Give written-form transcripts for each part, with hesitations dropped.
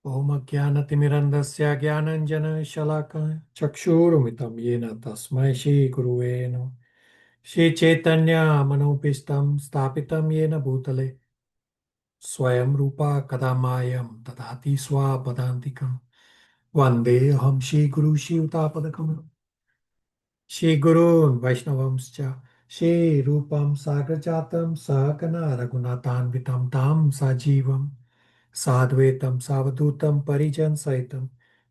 Om Ajnanatimirandasya Jnananjana Shalakaya Chakshurumritam Yena Tasmai Shri Guruve Namaha. Shri Chaitanya Manopistam Stapitam Yena Bhutale Swayam Rupa Kadamayam Tadati Swapadantikam Vande Ham Shri Guru Shri Utapadakam Shri Gurun Vaishnavamscha Shri Rupam Sagrajatam Sahakana Raghunathan Tam Sajivam Sadvetam Savadutam Parijan Saitam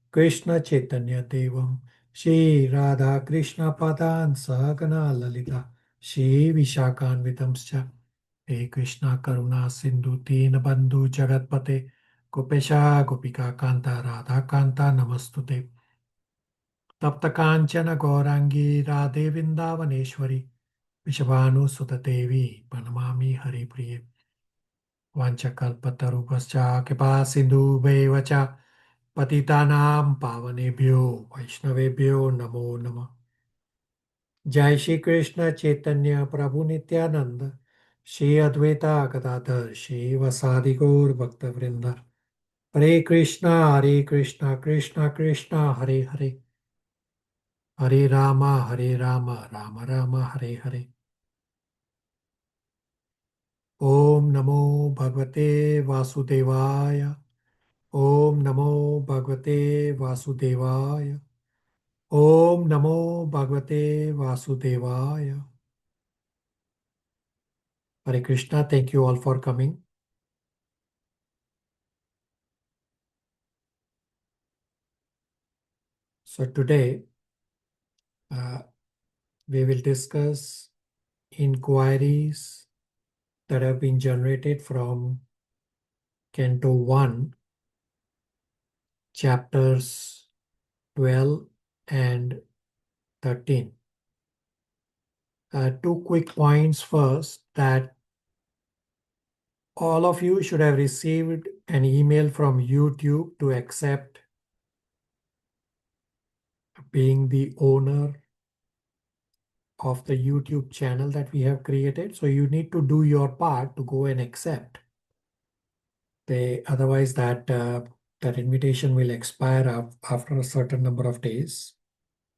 Krishna Chaitanya Devam Shri Radha Krishna Padan Sahagana Lalita Shri Vishakanvitamscha He Krishna Karuna Sindhu Bandhu Jagatpate Gopesha Gopika Kanta Radha Kanta Namastute Tapta Kanchana Gaurangi Radhe Vrindavaneshwari Vishabhanu Sutadevi Panamami Hari Priye वाञ्छकल्पतरुभ्यश्च कृपासिन्धुभ्येव च पतितानां पावनेभ्यो वैष्णवेभ्यो नमो नमः। जय श्री कृष्ण चैतन्य प्रभु नित्यानंद श्री अद्वैता गदाधर श्री वसादि गौर भक्तवृंद हरे कृष्णा कृष्णा कृष्णा हरे हरे हरे राम राम राम हरे हरे। ओम नमो भगवते वासुदेवाय। ओम नमो भगवते वासुदेवाय। ओम नमो भगवते वासुदेवाय। Hare Krishna, thank you all for coming. So today uh, we will discuss inquiries that have been generated from Canto 1, chapters 12 and 13. Two quick points first, that all of you should have received an email from YouTube to accept being the owner of the YouTube channel that we have created. So you need to do your part to go and accept. Otherwise that invitation will expire after a certain number of days.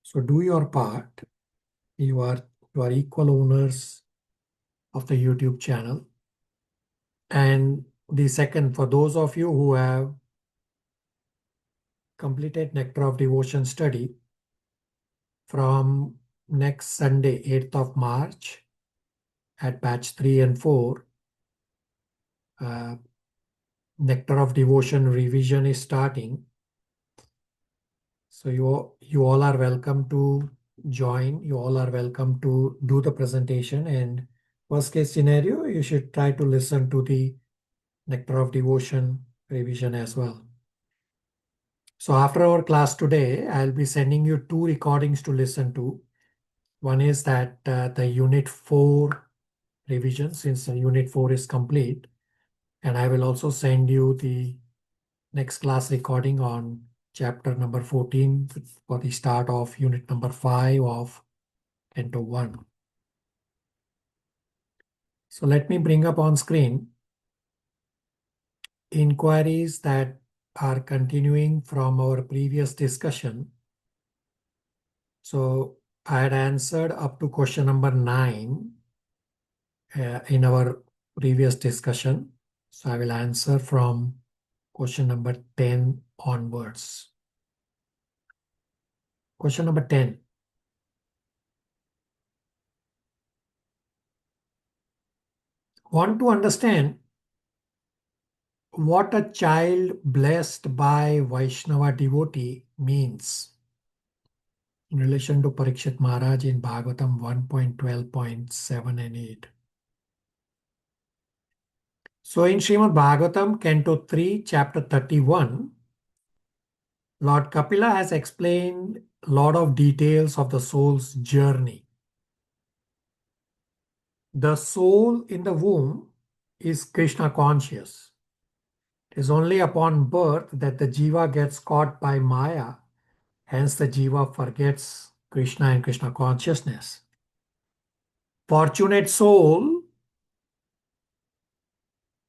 So do your part. You are equal owners of the YouTube channel. And the second, for those of you who have completed Nectar of Devotion study, from next Sunday, 8th of March, at batch 3 and 4, Nectar of Devotion revision is starting. So you all are welcome to join. You all are welcome to do the presentation. And worst case scenario, you should try to listen to the Nectar of Devotion revision as well. So after our class today, I'll be sending you two recordings to listen to. One is that the Unit 4 revision, since Unit 4 is complete. And I will also send you the next class recording on chapter number 14 for the start of unit number 5 of Canto 1. So let me bring up on screen inquiries that are continuing from our previous discussion. So I had answered up to question number 9 in our previous discussion. So I will answer from question number 10 onwards. Question number 10. Want to understand what a child blessed by Vaishnava devotee means in relation to Parikshit Maharaj in Bhagavatam 1.12.7 and 8. So in Srimad Bhagavatam, Canto 3, Chapter 31, Lord Kapila has explained a lot of details of the soul's journey. The soul in the womb is Krishna conscious. It is only upon birth that the jiva gets caught by Maya. Hence, the jiva forgets Krishna and Krishna consciousness. Fortunate soul,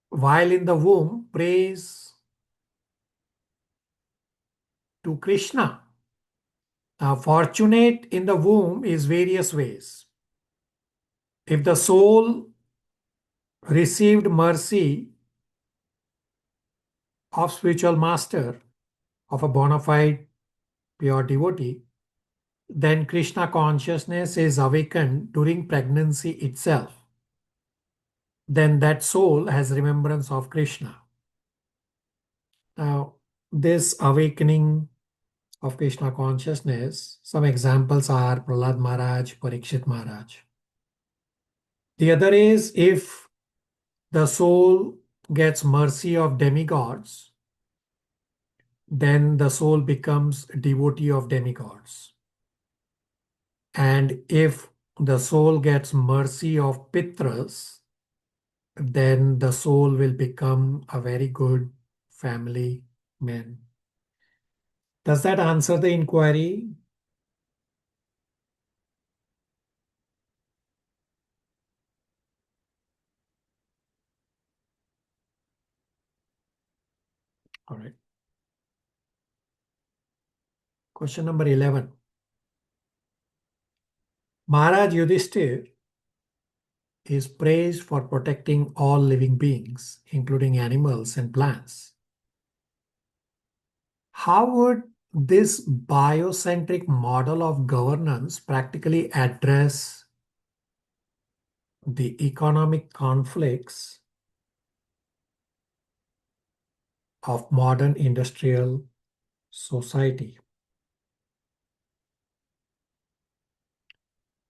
while in the womb, prays to Krishna. Now, fortunate in the womb is various ways. If the soul received mercy of spiritual master, of a bona fide pure devotee, then Krishna consciousness is awakened during pregnancy itself. Then that soul has remembrance of Krishna. Now, this awakening of Krishna consciousness, some examples are Prahlad Maharaj, Parikshit Maharaj. The other is if the soul gets mercy of demigods, then the soul becomes devotee of demigods. And if the soul gets mercy of pitras, then the soul will become a very good family man. Does that answer the inquiry? All right. Question number 11. Maharaj Yudhishthir is praised for protecting all living beings, including animals and plants. How would this biocentric model of governance practically address the economic conflicts of modern industrial society?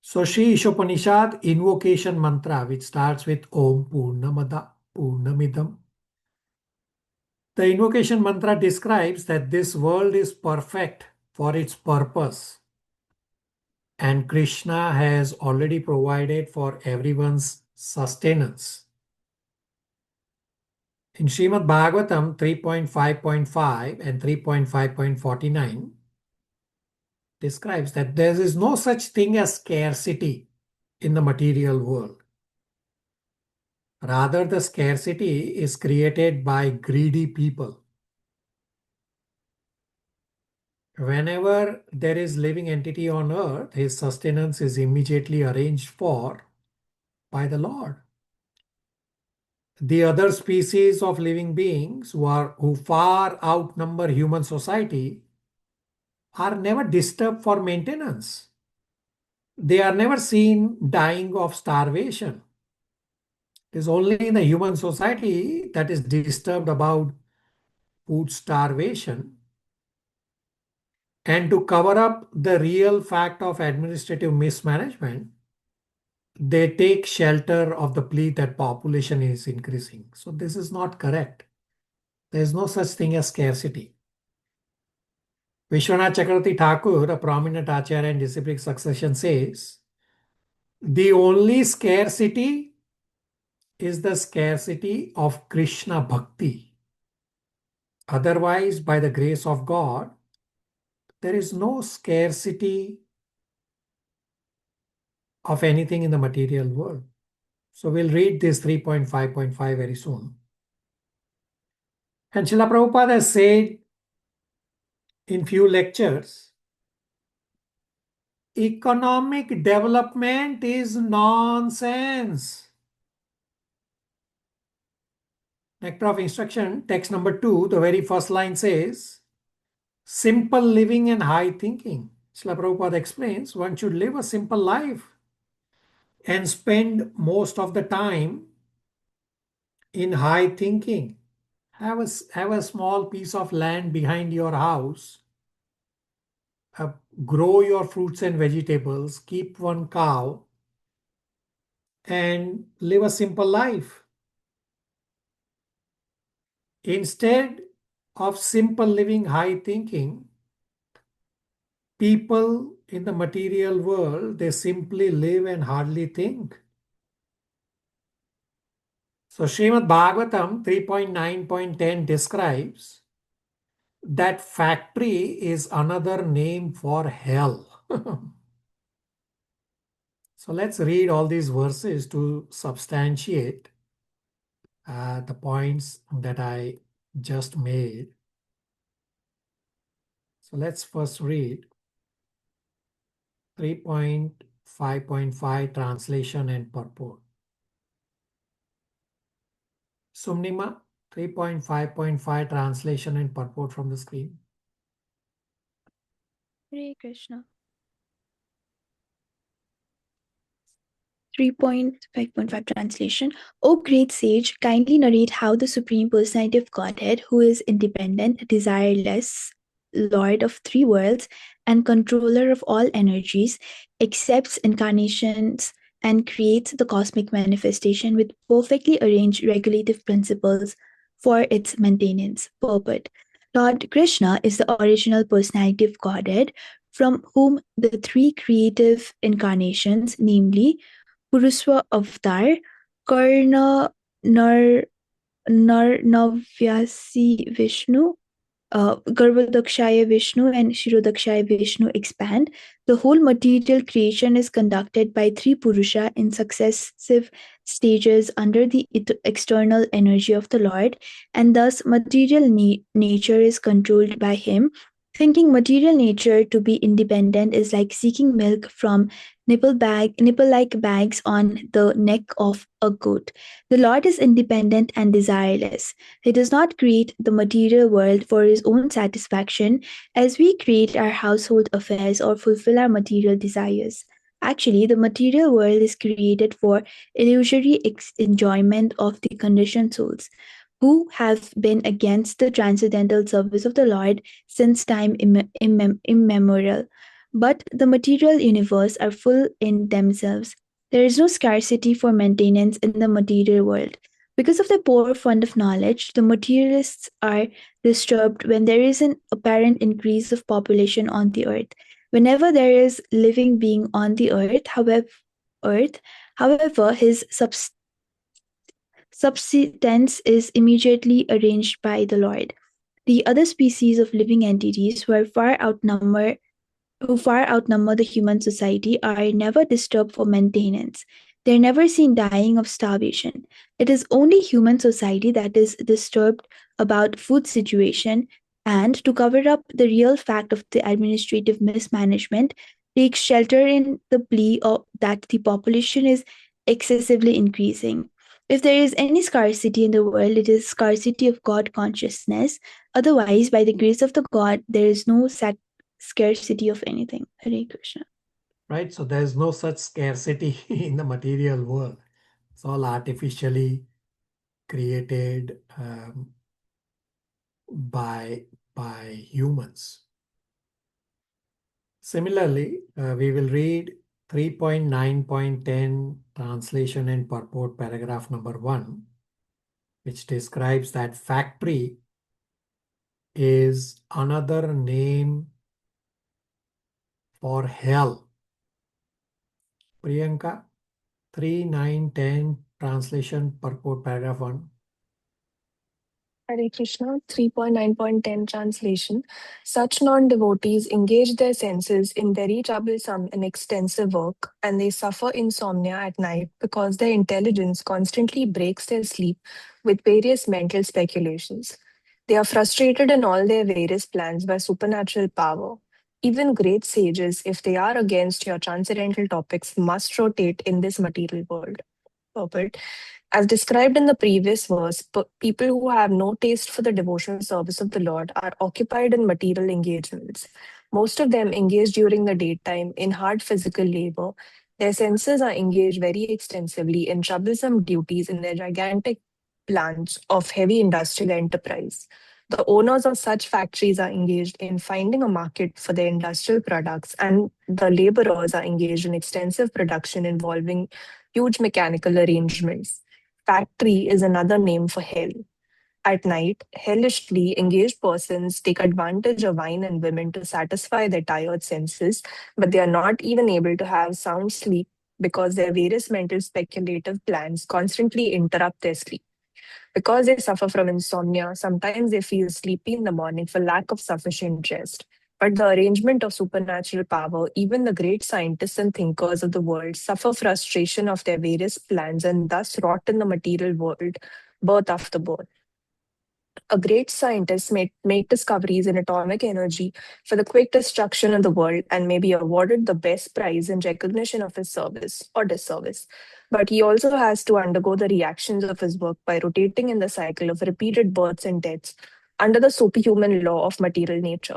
So Sri Ishopanishad invocation mantra, which starts with Om Purnamada Purnamidam. The invocation mantra describes that this world is perfect for its purpose, and Krishna has already provided for everyone's sustenance. In Srimad Bhagavatam 3.5.5 and 3.5.49 describes that there is no such thing as scarcity in the material world. Rather, the scarcity is created by greedy people. Whenever there is living entity on earth, his sustenance is immediately arranged for by the Lord. The other species of living beings who far outnumber human society are never disturbed for maintenance. They are never seen dying of starvation. It is only in the human society that is disturbed about food starvation. And to cover up the real fact of administrative mismanagement, they take shelter of the plea that population is increasing. So this is not correct. There is no such thing as scarcity. Vishwanath Chakravarti Thakur, a prominent acharya in disciplic succession, says, the only scarcity is the scarcity of Krishna Bhakti. Otherwise, by the grace of God, there is no scarcity of anything in the material world. So we'll read this 3.5.5 very soon. And Srila Prabhupada has said in few lectures, economic development is nonsense. Nectar of Instruction, text number 2, the very first line says, simple living and high thinking. Srila Prabhupada explains, one should live a simple life and spend most of the time in high thinking. Have a small piece of land behind your house. Grow your fruits and vegetables. Keep one cow and live a simple life. Instead of simple living, high thinking, people in the material world, they simply live and hardly think. So Srimad Bhagavatam 3.9.10 describes that factory is another name for hell. So let's read all these verses to substantiate the points that I just made. So let's first read 3.5.5 translation and purport. Sumnima, 3.5.5 translation and purport from the screen. Hare Krishna. 3.5.5 translation. O great sage, kindly narrate how the Supreme Personality of Godhead, who is independent, desireless, Lord of three worlds, and controller of all energies, accepts incarnations and creates the cosmic manifestation with perfectly arranged regulative principles for its maintenance. Purport. Lord Krishna is the original personality of Godhead, from whom the three creative incarnations, namely Puruswa Avatar, Karna Nar Narnavyasi Vishnu, Garbhodakshaya Vishnu, and Shirodakshaya Vishnu expand. The whole material creation is conducted by three Purusha in successive stages under the external energy of the Lord, and thus material nature is controlled by him. Thinking material nature to be independent is like seeking milk from nipple-like bags on the neck of a goat. The Lord is independent and desireless. He does not create the material world for his own satisfaction as we create our household affairs or fulfill our material desires. Actually, the material world is created for illusory enjoyment of the conditioned souls, who have been against the transcendental service of the Lord since time immemorial. But the material universe are full in themselves. There is no scarcity for maintenance in the material world. Because of the poor fund of knowledge, the materialists are disturbed when there is an apparent increase of population on the earth. Whenever there is living being on the however, his subsistence is immediately arranged by the Lord. The other species of living entities who far outnumber the human society are never disturbed for maintenance. They're never seen dying of starvation. It is only human society that is disturbed about food situation, and to cover up the real fact of the administrative mismanagement, takes shelter in the plea that the population is excessively increasing. If there is any scarcity in the world, it is scarcity of God consciousness. Otherwise, by the grace of the God, there is no scarcity of anything. Hare Krishna. Right, so there's no such scarcity in the material world. It's all artificially created by humans. Similarly, we will read 3.9.10 translation and purport paragraph number 1, which describes that factory is another name for hell. Priyanka, 3.9.10 translation purport paragraph 1. Hare Krishna, 3.9.10 translation. Such non-devotees engage their senses in very troublesome and extensive work, and they suffer insomnia at night because their intelligence constantly breaks their sleep with various mental speculations. They are frustrated in all their various plans by supernatural power. Even great sages, if they are against your transcendental topics, must rotate in this material world. Purport. As described in the previous verse, people who have no taste for the devotional service of the Lord are occupied in material engagements. Most of them engage during the daytime in hard physical labor. Their senses are engaged very extensively in troublesome duties in their gigantic plants of heavy industrial enterprise. The owners of such factories are engaged in finding a market for their industrial products, and the laborers are engaged in extensive production involving huge mechanical arrangements. Factory is another name for hell. At night, hellishly engaged persons take advantage of wine and women to satisfy their tired senses, but they are not even able to have sound sleep because their various mental speculative plans constantly interrupt their sleep. Because they suffer from insomnia, sometimes they feel sleepy in the morning for lack of sufficient rest. But the arrangement of supernatural power, even the great scientists and thinkers of the world suffer frustration of their various plans and thus rot in the material world, birth after birth. A great scientist may make discoveries in atomic energy for the quick destruction of the world and may be awarded the best prize in recognition of his service or disservice. But he also has to undergo the reactions of his work by rotating in the cycle of repeated births and deaths under the superhuman law of material nature.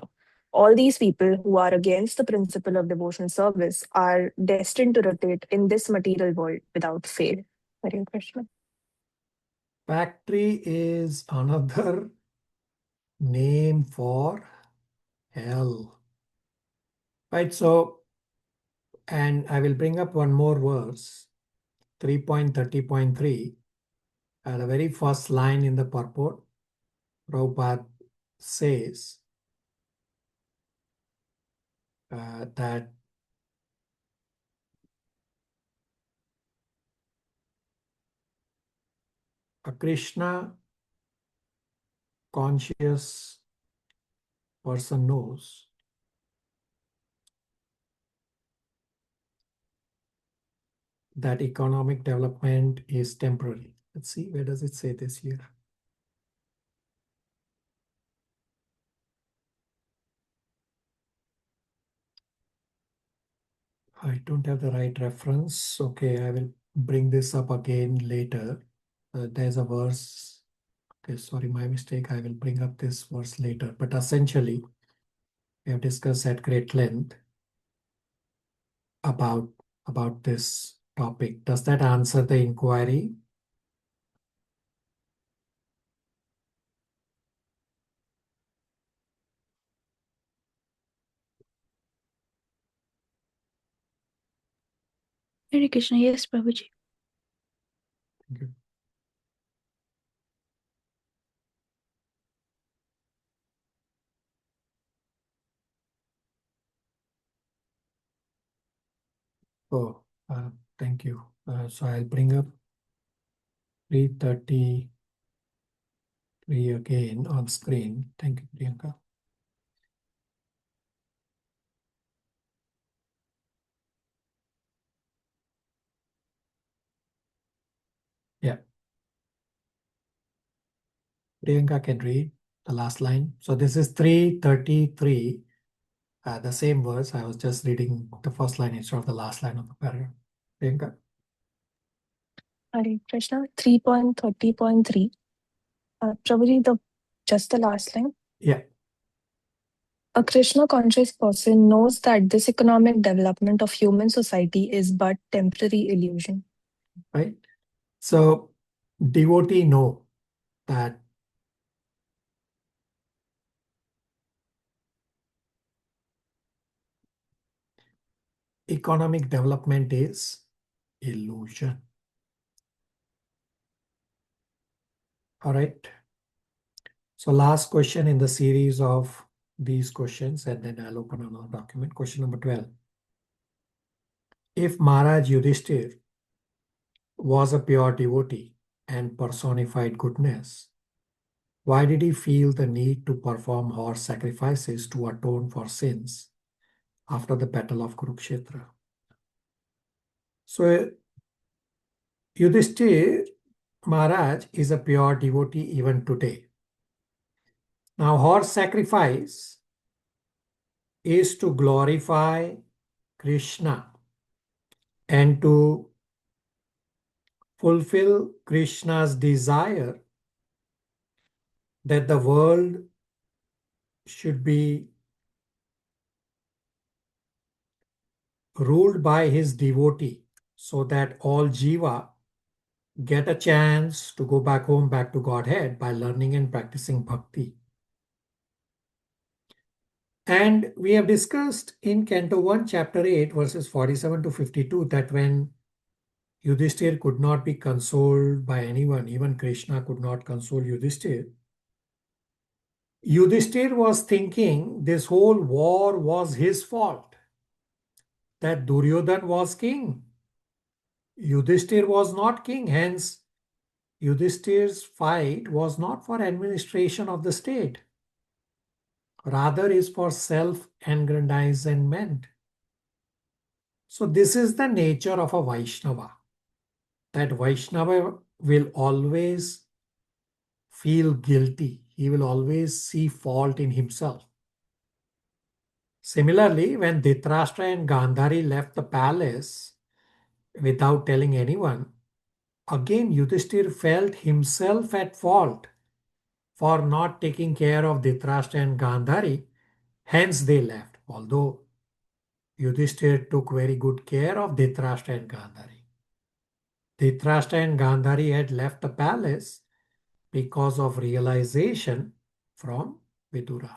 All these people who are against the principle of devotional service are destined to rotate in this material world without fail. Hare Krishna. Factory is another name for hell. Right, so, and I will bring up one more verse, 3.30.3. The very first line in the purport, Prabhupada says that a Krishna conscious person knows that economic development is temporary. Let's see, where does it say this here? I don't have the right reference. Okay, I will bring this up again later. There's a verse. Okay, sorry, my mistake. I will bring up this verse later. But essentially, we have discussed at great length about this topic. Does that answer the inquiry? Hare Krishna, yes, Prabhuji. Thank you. Oh, thank you. So I'll bring up 333 again on screen. Thank you, Priyanka. Yeah. Priyanka can read the last line. So this is 333, the same verse. I was just reading the first line instead of the last line of the paragraph. Priyanka? Hare Krishna, 3.30.3. Prabhuji, just the last line. Yeah. A Krishna conscious person knows that this economic development of human society is but temporary illusion. Right. So devotee know that economic development is illusion. All right. So last question in the series of these questions, and then I'll open another document. Question number 12. If Maharaj Yudhishthir was a pure devotee and personified goodness, why did he feel the need to perform horse sacrifices to atone for sins after the battle of Kurukshetra? So Yudhishthir Maharaj is a pure devotee even today. Now, horse sacrifice is to glorify Krishna and to fulfill Krishna's desire that the world should be ruled by his devotee, so that all jiva get a chance to go back home, back to Godhead by learning and practicing bhakti. And we have discussed in Canto 1, Chapter 8, verses 47 to 52, that when Yudhishthir could not be consoled by anyone, even Krishna could not console Yudhishthir. Yudhishthir was thinking this whole war was his fault, that Duryodhan was king. Yudhishthir was not king, hence Yudhishthir's fight was not for administration of the state, rather is for self-aggrandizement. So this is the nature of a Vaishnava, that Vaishnava will always feel guilty he will always see fault in himself. Similarly, when Dhritarashtra and Gandhari left the palace without telling anyone, again Yudhishthir felt himself at fault for not taking care of Dhritarashtra and Gandhari. Hence they left, although Yudhishthir took very good care of Dhritarashtra and Gandhari. Dhritarashtra and Gandhari had left the palace because of realization from Vidura.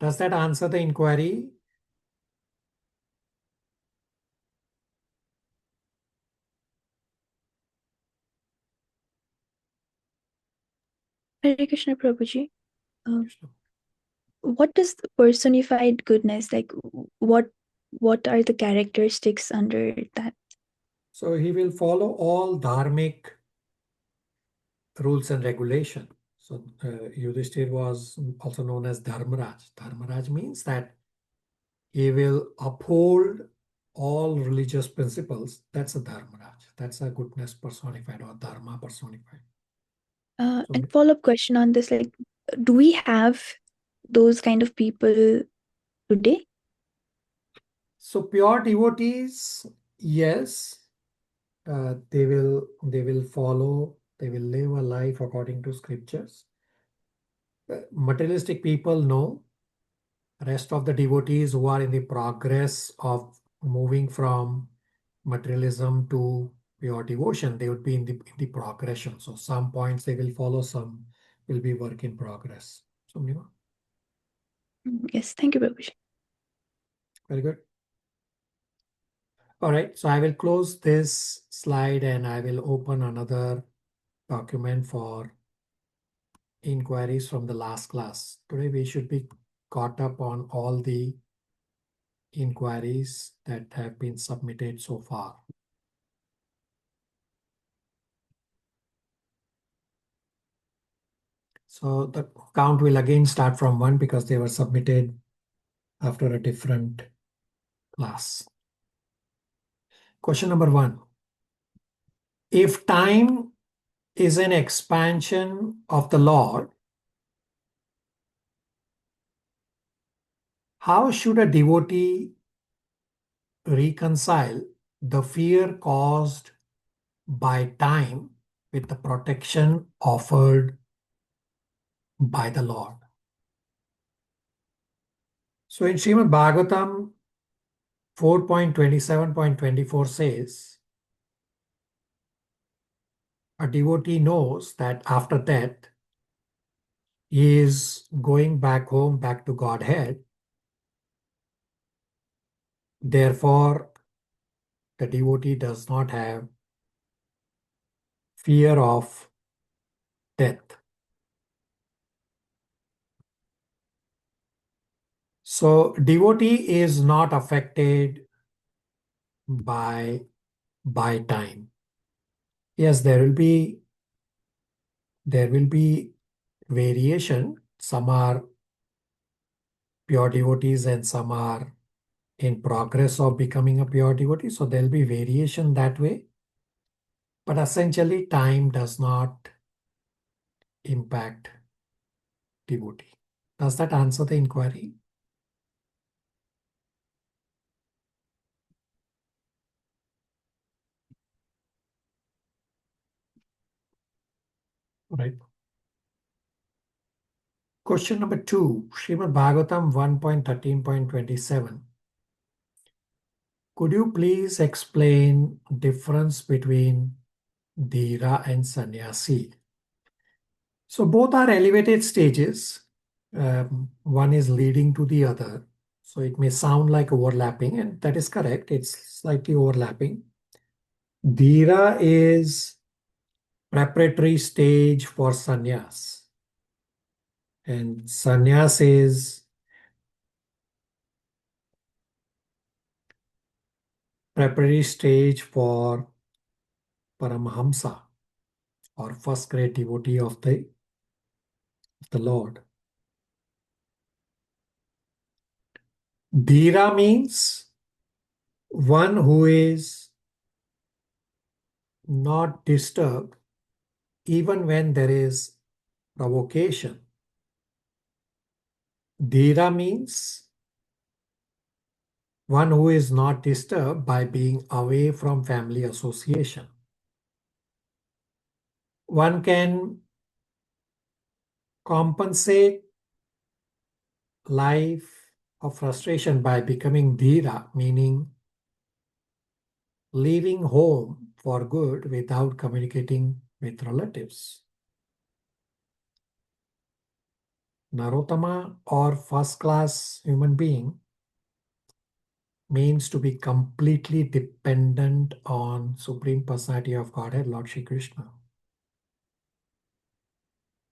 Does that answer the inquiry? Hare Krishna Prabhuji. What is personified goodness? Like, what are the characteristics under that? So he will follow all dharmic rules and regulation. So Yudhishthir was also known as Dharmaraj. Dharmaraj means that he will uphold all religious principles. That's a Dharmaraj. That's a goodness personified or Dharma personified. And follow-up question on this, like, do we have those kind of people today? So pure devotees, yes, they will follow, they will live a life according to scriptures. Materialistic people, no. Rest of the devotees who are in the progress of moving from materialism to pure devotion, they would be in the progression. So some points they will follow, some will be work in progress. So Nima? Yes, thank you, Prabhuji. Very good. All right, so I will close this slide and I will open another document for inquiries from the last class. Today we should be caught up on all the inquiries that have been submitted so far. So the count will again start from 1 because they were submitted after a different class. Question number 1. If time is an expansion of the Lord, how should a devotee reconcile the fear caused by time with the protection offered by the Lord? So in Srimad Bhagavatam 4.27.24 says, a devotee knows that after death, he is going back home, back to Godhead. Therefore, the devotee does not have fear of death. So, devotee is not affected by time. Yes, there will be variation. Some are pure devotees and some are in progress of becoming a pure devotee. So there will be variation that way. But essentially, time does not impact devotee. Does that answer the inquiry? Right. Question number 2, Srimad Bhagavatam 1.13.27. Could you please explain difference between Dhira and Sannyasi? So both are elevated stages. One is leading to the other. So it may sound like overlapping, and that is correct. It's slightly overlapping. Dhira is preparatory stage for sannyas. And sannyas is preparatory stage for Paramahamsa or first grade devotee of the Lord. Dhira means one who is not disturbed even when there is provocation. Dhira means one who is not disturbed by being away from family association. One can compensate life of frustration by becoming dhira, meaning leaving home for good without communicating with relatives. Narottama, or first-class human being, means to be completely dependent on Supreme Personality of Godhead, Lord Shri Krishna.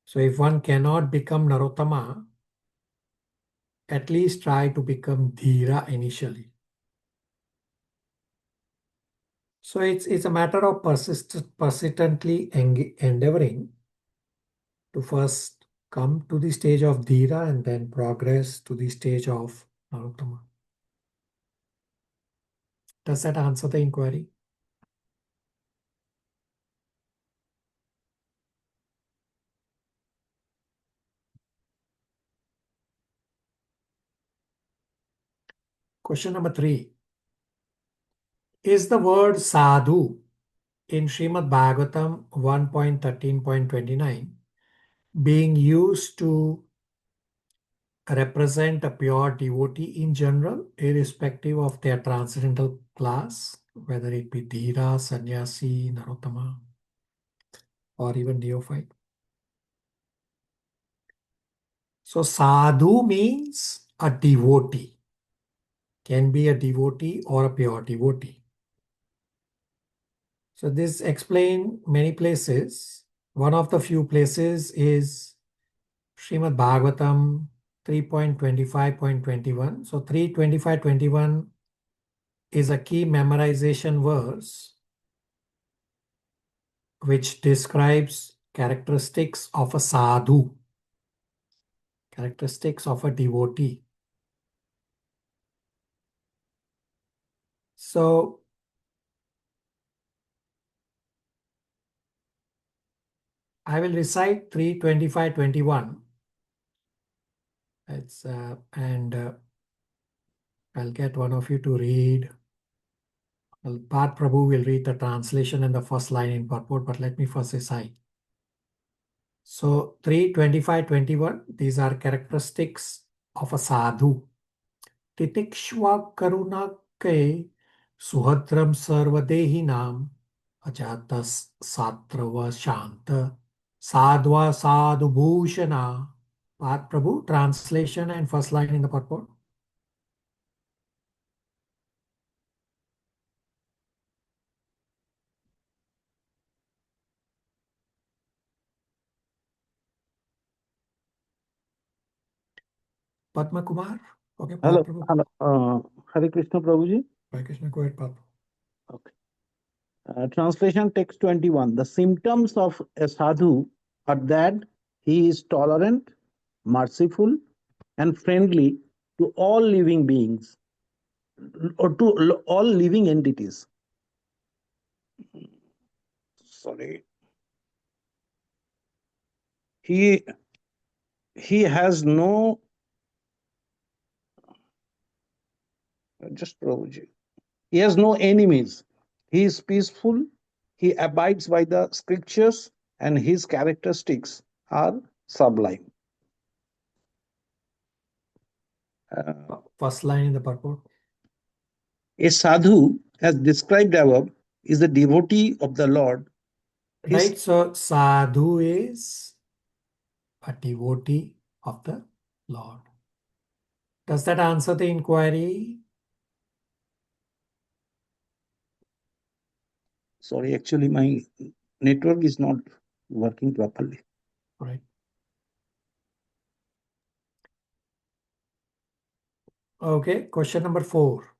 So if one cannot become Narottama, at least try to become Dhira initially. So it's a matter of persistently endeavoring to first come to the stage of Dhira and then progress to the stage of Narottama. Does that answer the inquiry? Question number 3. Is the word sadhu in Srimad Bhagavatam 1.13.29 being used to represent a pure devotee in general, irrespective of their transcendental class, whether it be Dhira, Sannyasi, Narottama, or even neophyte? So sadhu means a devotee, can be a devotee or a pure devotee. So this explained many places. One of the few places is Srimad Bhagavatam 3.25.21. So 3.25.21 is a key memorization verse which describes characteristics of a sadhu, characteristics of a devotee. So I will recite 3.25.21. I'll get one of you to read. Pat Prabhu will read the translation and the first line in purport, but let me first recite. So 3.25.21, these are characteristics of a sadhu. Titikshva karunake suhadram sarvadehinam ajatas satrava shanta sadhva sadhu bhushana. Pat Prabhu, translation and first line in the purport. Padma Kumar. Okay, Hello. Pat Prabhu. Hare Krishna Prabhuji. Hare Krishna, go ahead, Pat. Okay. Translation text 21. The symptoms of a sadhu are that he is tolerant, merciful, and friendly to all living beings or to all living entities. Sorry. He has no Prabhuji. He has no enemies. He is peaceful. He abides by the scriptures, and his characteristics are sublime. First line in the purport. A sadhu, as described above, is a devotee of the Lord. Right, so sadhu is a devotee of the Lord. Does that answer the inquiry? Sorry, actually my network is not working properly. Right. Okay, question number 4.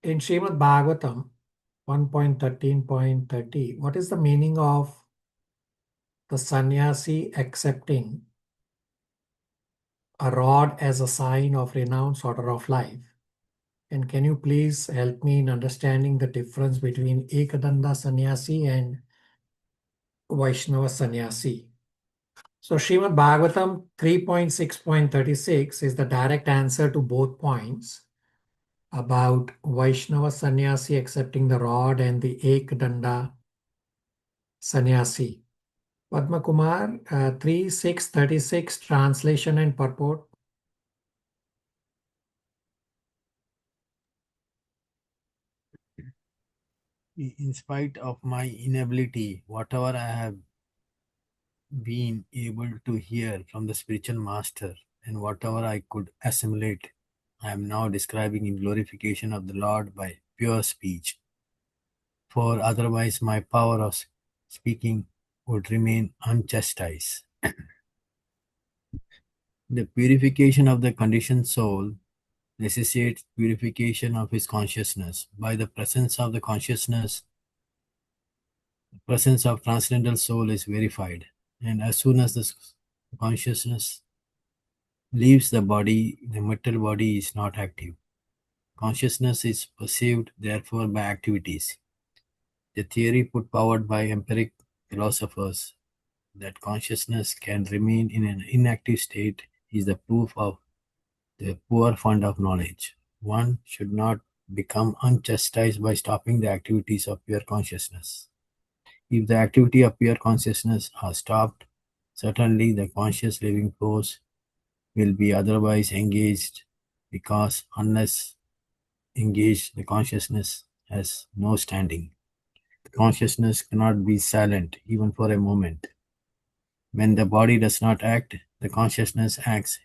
In Srimad Bhagavatam 1.13.30, what is the meaning of the sannyasi accepting a rod as a sign of renounced order of life? And can you please help me in understanding the difference between Ekadanda sannyasi and Vaishnava sannyasi? So Srimad Bhagavatam 3.6.36 is the direct answer to both points about Vaishnava sannyasi accepting the rod and the Ekdanda sannyasi. Padma Kumar, 3.6.36 translation and purport. In spite of my inability, whatever I have been able to hear from the spiritual master and whatever I could assimilate, I am now describing in glorification of the Lord by pure speech. For otherwise my power of speaking would remain unchastised. The purification of the conditioned soul necessitates purification of his consciousness. By the presence of the consciousness, the presence of transcendental soul is verified. And as soon as the consciousness leaves the body, the material body is not active. Consciousness is perceived, therefore, by activities. The theory put forward by empiric philosophers that consciousness can remain in an inactive state is the proof of the poor fund of knowledge. One should not become unchastised by stopping the activities of pure consciousness. If the activity of pure consciousness are stopped, certainly the conscious living force will be otherwise engaged, because unless engaged, the consciousness has no standing. The consciousness cannot be silent even for a moment. When the body does not act, the consciousness acts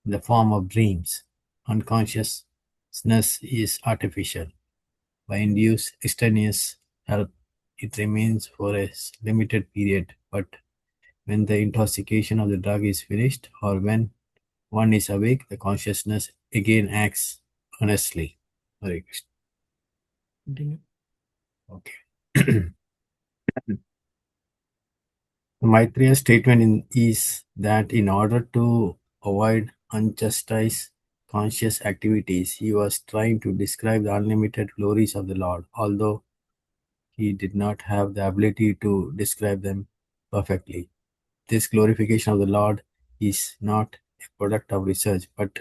in the form of dreams. Unconsciousness is artificial. By induced extraneous help, it remains for a limited period, but when the intoxication of the drug is finished, or when one is awake, the consciousness again acts earnestly. Hare Krishna. Continue. Okay. Maitreya's statement is that in order to avoid unchastised conscious activities, he was trying to describe the unlimited glories of the Lord, although he did not have the ability to describe them perfectly. This glorification of the Lord is not a product of research, but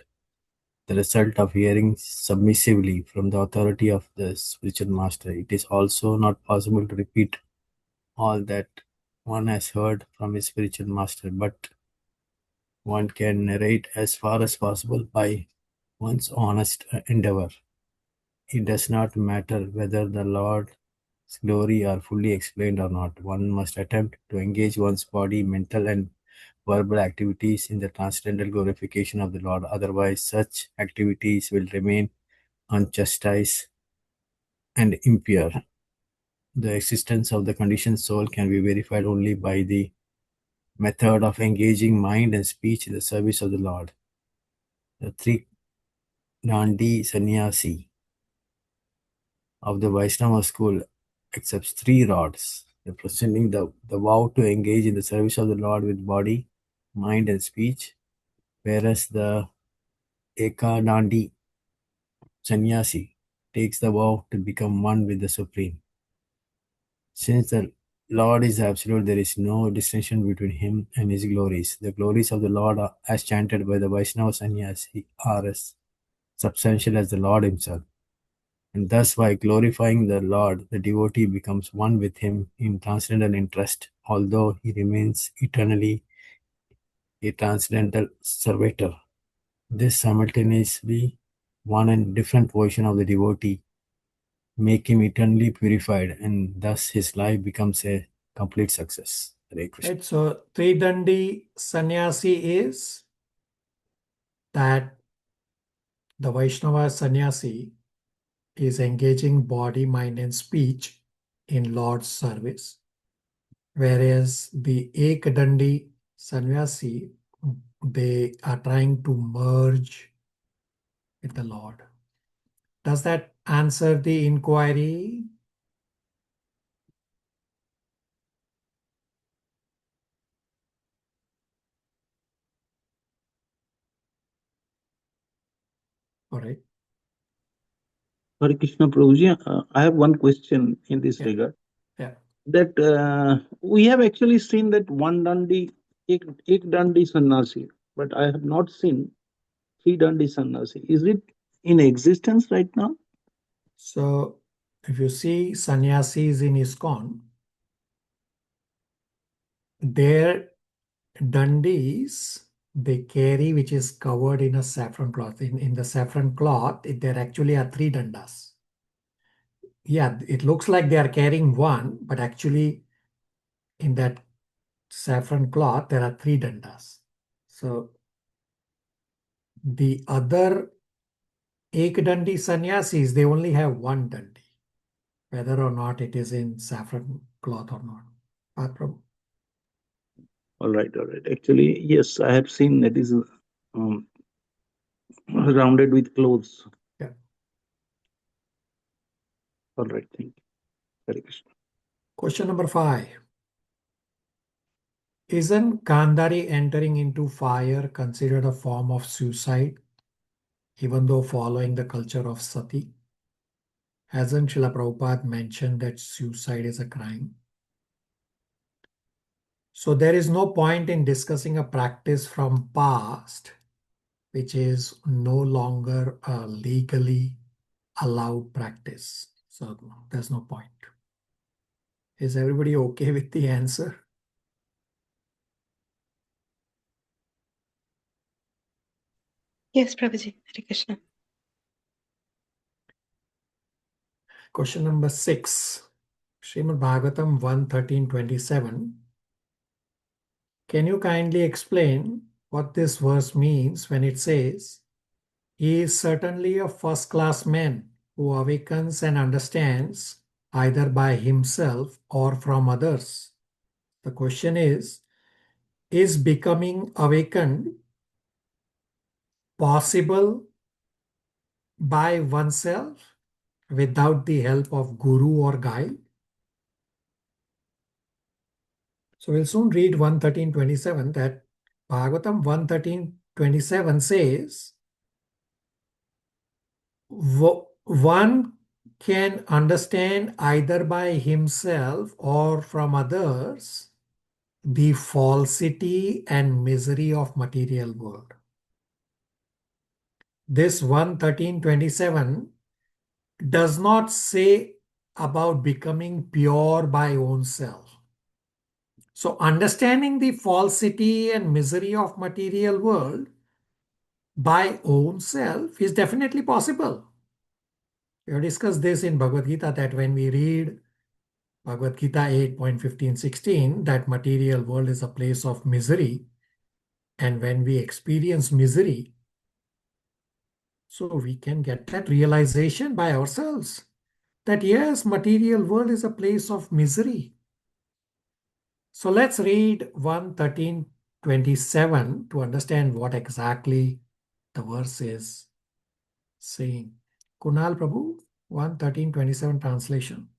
the result of hearing submissively from the authority of the spiritual master. It is also not possible to repeat all that one has heard from his spiritual master, but one can narrate as far as possible by one's honest endeavor. It does not matter whether the Lord's glory are fully explained or not. One must attempt to engage one's body, mental, and verbal activities in the transcendental glorification of the Lord. Otherwise, such activities will remain unchastised and impure. The existence of the conditioned soul can be verified only by the method of engaging mind and speech in the service of the Lord. The three Nandi sannyasi of the Vaishnava school accepts 3 rods, representing the vow to engage in the service of the Lord with body, mind, and speech, whereas the Ekadandi sannyasi takes the vow to become one with the Supreme. Since the Lord is absolute, there is no distinction between him and his glories. The glories of the Lord, as chanted by the Vaishnava sannyasi, are as substantial as the Lord himself. And thus, by glorifying the Lord, the devotee becomes one with him in transcendental interest, although he remains eternally a transcendental servitor. This simultaneously one and different position of the devotee make him eternally purified, and thus his life becomes a complete success. Hare Krishna. Right, so Tridandi sannyasi is that the Vaishnava sannyasi is engaging body, mind, and speech in Lord's service, whereas the Ekdandi sannyasi, they are trying to merge with the Lord. Does that answer the inquiry? All right. Hare Krishna Prabhuji, I have one question in this Yeah. regard. Yeah. That we have actually seen that one Dandi ek dandi sannyasi, but I have not seen three dandi sannyasi. Is it in existence right now? So if you see sannyasis in ISKCON, their dandis they carry, which is covered in a saffron cloth. In the saffron cloth, there actually are three dandas. Yeah, it looks like they are carrying one, but actually in that saffron cloth, there are three dandas. So the other ekdandi sannyasis, they only have one dandi, whether or not it is in saffron cloth or not. Prabhu. All right. Actually, yes, I have seen that is rounded with clothes. Yeah. All right, thank you. Hare Krishna. Question number 5. Isn't Kandari entering into fire considered a form of suicide, even though following the culture of sati? Hasn't Srila Prabhupada mentioned that suicide is a crime? So there is no point in discussing a practice from past which is no longer a legally allowed practice. So there's no point. Is everybody okay with the answer? Yes, Prabhuji. Hare Krishna. Question number 6. Srimad Bhagavatam 1:13-27. Can you kindly explain what this verse means when it says, "He is certainly a first-class man who awakens and understands either by himself or from others"? The question is becoming awakened possible by oneself without the help of guru or guide? So we'll soon read 1:13-27 that Bhagavatam 1:13-27 says, one can understand either by himself or from others the falsity and misery of material world. This 1:13-27 does not say about becoming pure by own self. So understanding the falsity and misery of material world by own self is definitely possible. We have discussed this in Bhagavad Gita, that when we read Bhagavad Gita 8.15-16, that material world is a place of misery. And when we experience misery, so we can get that realization by ourselves that yes, material world is a place of misery. So let's read 1:13-27 to understand what exactly the verse is saying. Kunal Prabhu, 1:13-27 translation.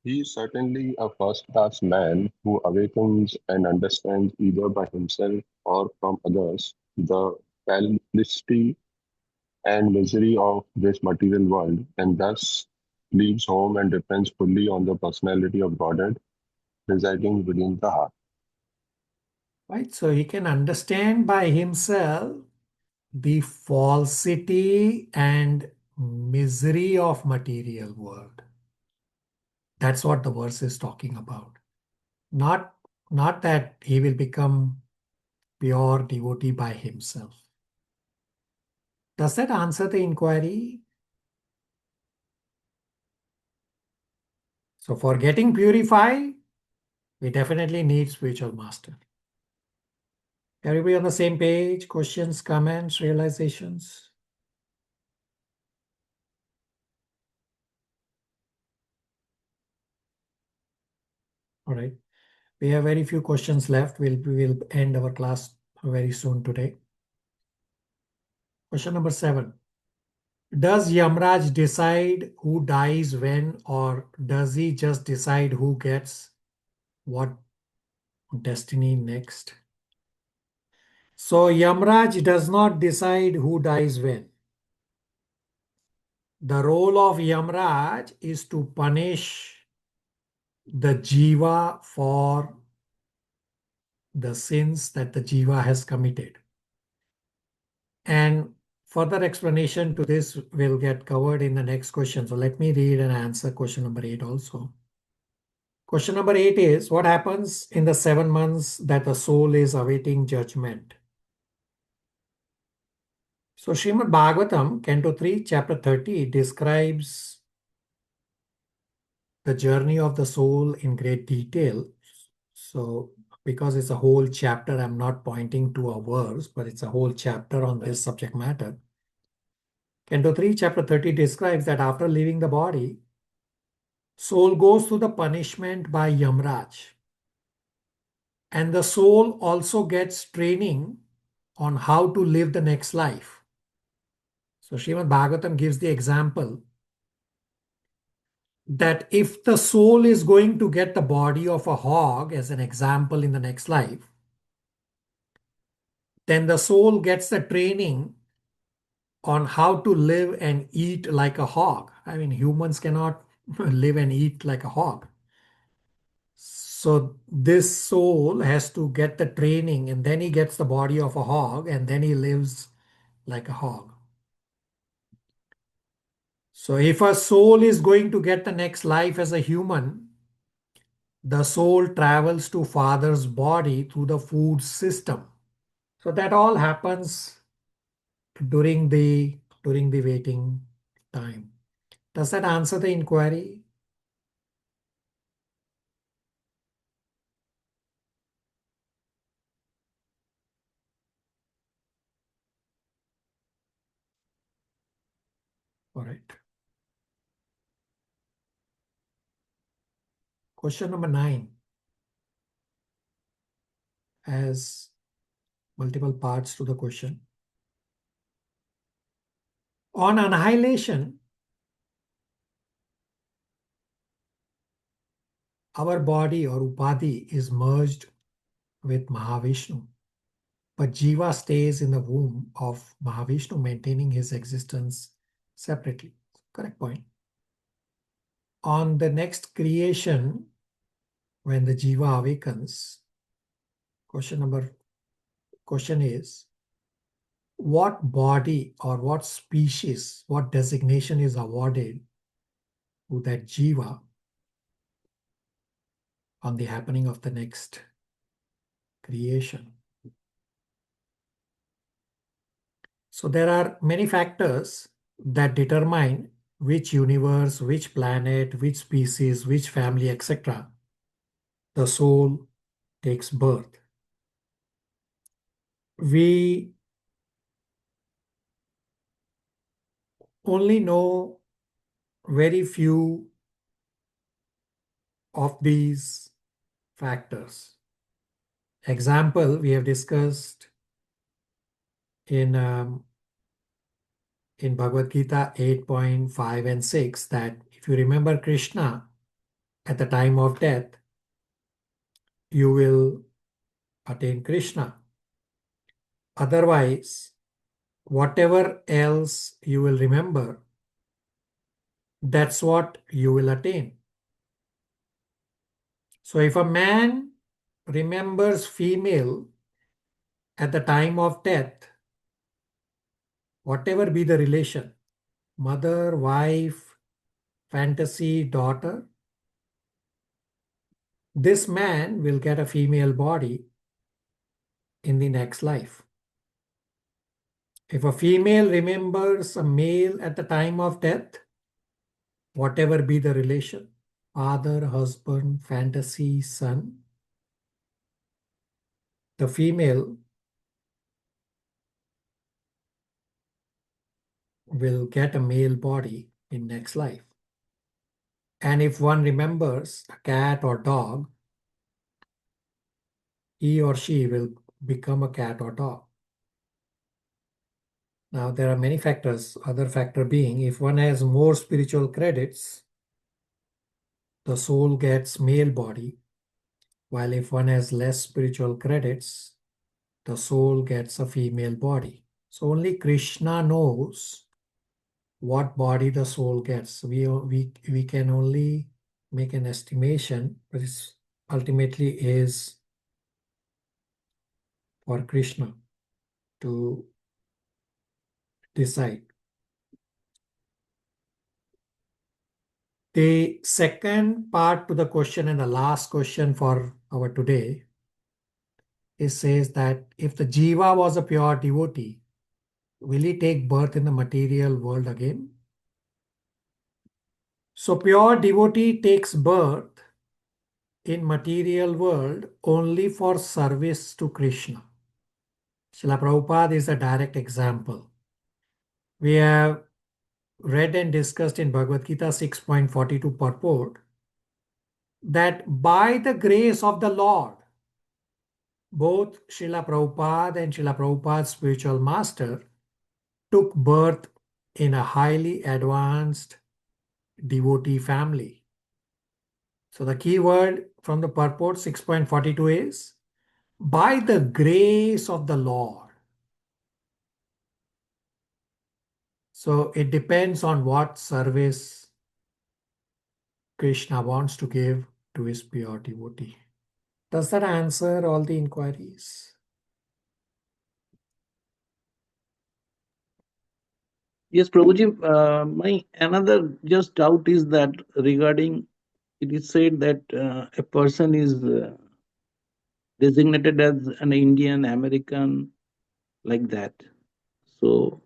He is certainly a first-class man who awakens and understands either by himself or from others the falsity and misery of this material world, and thus leaves home and depends fully on the personality of Godhead residing within the heart. Right, so he can understand by himself the falsity and misery of material world. That's what the verse is talking about. Not that he will become pure devotee by himself. Does that answer the inquiry? So for getting purified, we definitely need spiritual master. Everybody on the same page? Questions, comments, realizations? All right. We have very few questions left. We will end our class very soon today. Question number 7. Does Yamraj decide who dies when, or does he just decide who gets what destiny next? So Yamraj does not decide who dies when. The role of Yamraj is to punish the jiva for the sins that the jiva has committed. And further explanation to this will get covered in the next question. So let me read and answer question number 8 also. Question number 8 is, what happens in the 7 months that the soul is awaiting judgment? So Srimad Bhagavatam, Canto 3, Chapter 30 describes the journey of the soul in great detail. So because it's a whole chapter, I'm not pointing to a verse, but it's a whole chapter on this subject matter. Canto 3, Chapter 30 describes that after leaving the body, soul goes through the punishment by Yamraj. And the soul also gets training on how to live the next life. So Srimad Bhagavatam gives the example that if the soul is going to get the body of a hog as an example in the next life, then the soul gets the training on how to live and eat like a hog. I mean, humans cannot live and eat like a hog. So this soul has to get the training, and then he gets the body of a hog, and then he lives like a hog. So if a soul is going to get the next life as a human, the soul travels to father's body through the food system. So that all happens during the waiting time. Does that answer the inquiry? All right. Question number 9 has multiple parts to the question. On annihilation, our body or Upadhi is merged with Mahavishnu, but Jiva stays in the womb of Mahavishnu, maintaining his existence separately. Correct point. On the next creation, when the Jiva awakens, question is, what body or what species, what designation is awarded to that Jiva on the happening of the next creation? So there are many factors that determine which universe, which planet, which species, which family, etc. the soul takes birth. We only know very few of these factors. Example, we have discussed in Bhagavad Gita 8.5 and 6 that if you remember Krishna at the time of death, you will attain Krishna. Otherwise, whatever else you will remember, that's what you will attain. So if a man remembers female at the time of death, whatever be the relation, mother, wife, fantasy, daughter, this man will get a female body in the next life. If a female remembers a male at the time of death, whatever be the relation, father, husband, fantasy, son, the female will get a male body in next life. And if one remembers a cat or dog, he or she will become a cat or dog. Now, there are many factors, other factor being if one has more spiritual credits, the soul gets male body, while if one has less spiritual credits, the soul gets a female body. So only Krishna knows what body the soul gets. We can only make an estimation, but it's ultimately is for Krishna to decide. The second part to the question and the last question for our today, it says that if the jiva was a pure devotee, will he take birth in the material world again? So pure devotee takes birth in material world only for service to Krishna. Srila Prabhupada is a direct example. We have read and discussed in Bhagavad Gita 6.42 purport that by the grace of the Lord, both Srila Prabhupada and Srila Prabhupada's spiritual master took birth in a highly advanced devotee family. So the key word from the purport 6.42 is by the grace of the Lord. So it depends on what service Krishna wants to give to his pure devotee. Does that answer all the inquiries? Yes, Prabhuji, my another just doubt is that regarding, it is said that a person is designated as an Indian, American, like that. So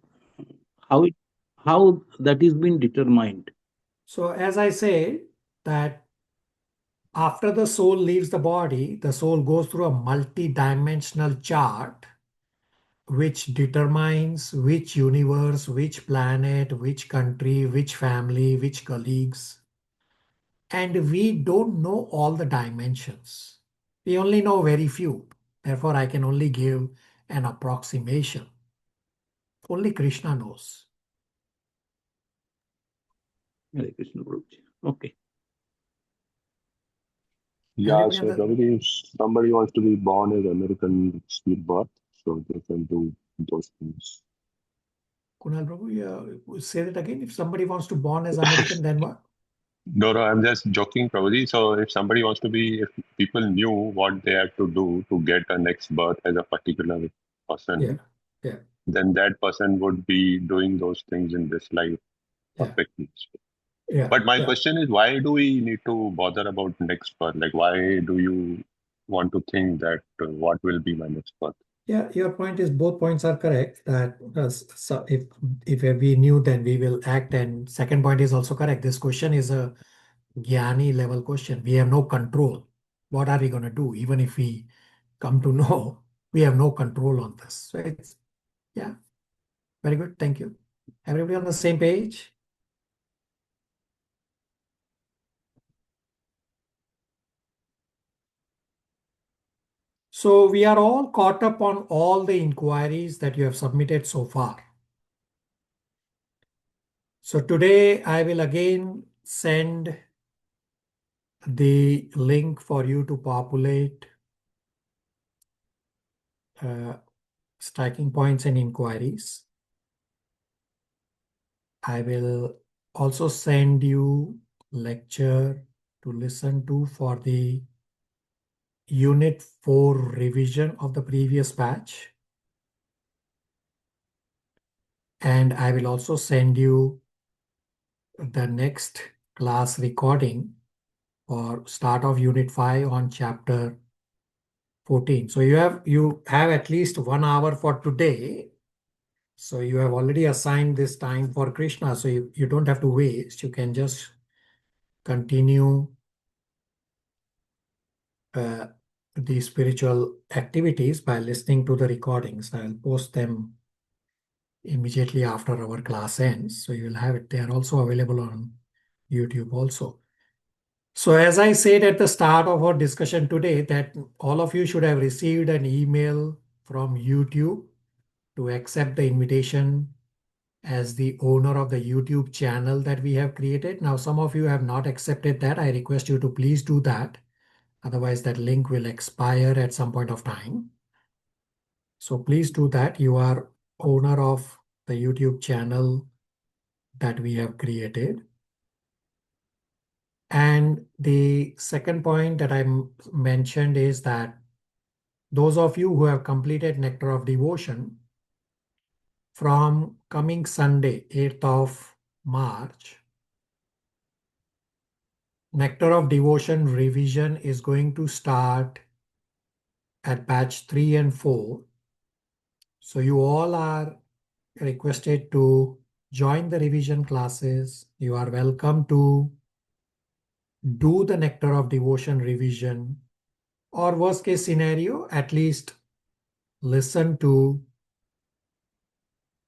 how that is been determined? So as I say that after the soul leaves the body, the soul goes through a multi-dimensional chart which determines which universe, which planet, which country, which family, which colleagues. And we don't know all the dimensions. We only know very few. Therefore, I can only give an approximation. Only Krishna knows. Hare Krishna, Prabhuji. Okay. Yeah, Anybody so other? Praveen, if somebody wants to be born as American speed birth, so they can do those things. Kunal Prabhu, say that again. If somebody wants to born as American, then what? No, I'm just joking, Prabhuji. So if somebody wants to be, if people knew what they have to do to get a next birth as a particular person, Yeah. then that person would be doing those things in this life perfectly. Yeah. But my question is, why do we need to bother about next birth? Like, why do you want to think that what will be my next birth? Yeah, your point is both points are correct. That so if we knew, then we will act. And second point is also correct. This question is a Jnani level question. We have no control. What are we going to do? Even if we come to know, we have no control on this. So it's, yeah, very good. Thank you. Everybody on the same page? So we are all caught up on all the inquiries that you have submitted so far. So today I will again send the link for you to populate striking points and inquiries. I will also send you lecture to listen to for the Unit 4 revision of the previous batch. And I will also send you the next class recording for start of Unit 5 on Chapter 14. So you have at least 1 hour for today. So you have already assigned this time for Krishna. So you don't have to waste. You can just continue the spiritual activities by listening to the recordings. I'll post them immediately after our class ends. So you will have it. They are also available on YouTube also. So as I said at the start of our discussion today, that all of you should have received an email from YouTube to accept the invitation as the owner of the YouTube channel that we have created. Now, some of you have not accepted that. I request you to please do that. Otherwise, that link will expire at some point of time. So please do that. You are owner of the YouTube channel that we have created. And the second point that I mentioned is that those of you who have completed Nectar of Devotion, from coming Sunday, 8th of March, Nectar of Devotion revision is going to start at batch 3 and 4. So you all are requested to join the revision classes. You are welcome to do the Nectar of Devotion revision, or worst case scenario, at least listen to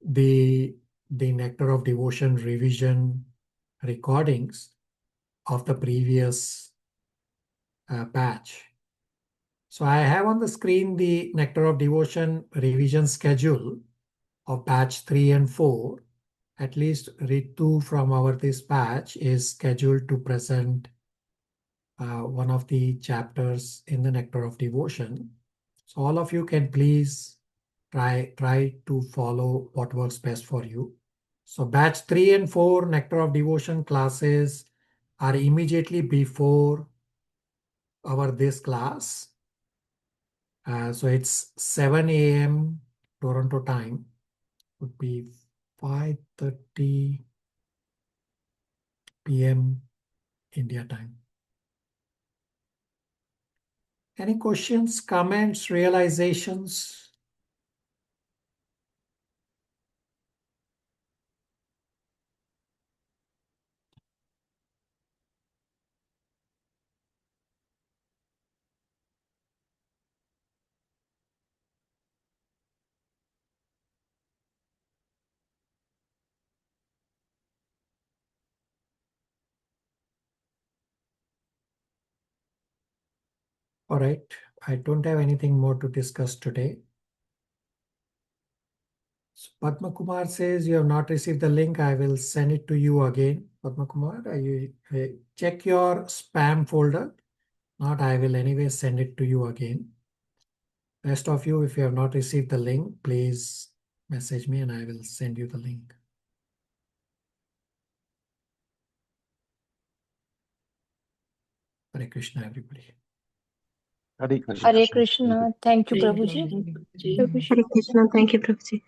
the Nectar of Devotion revision recordings of the previous batch. So I have on the screen the Nectar of Devotion revision schedule of batch 3 and 4. At least Ritu from our this batch is scheduled to present one of the chapters in the Nectar of Devotion. So all of you can please try to follow what works best for you. So batch 3 and 4 Nectar of Devotion classes are immediately before our this class. So it's 7 a.m. Toronto time. Would be 5:30 p.m. India time. Any questions, comments, realizations? All right, I don't have anything more to discuss today. So Padma Kumar says you have not received the link. I will send it to you again. Padma Kumar, check your spam folder. Not, I will anyway send it to you again. Rest of you, if you have not received the link, please message me and I will send you the link. Hare Krishna, everybody. Hare Krishna. Hare Krishna. Thank you, Prabhuji. Hare Krishna. Thank you, Prabhuji.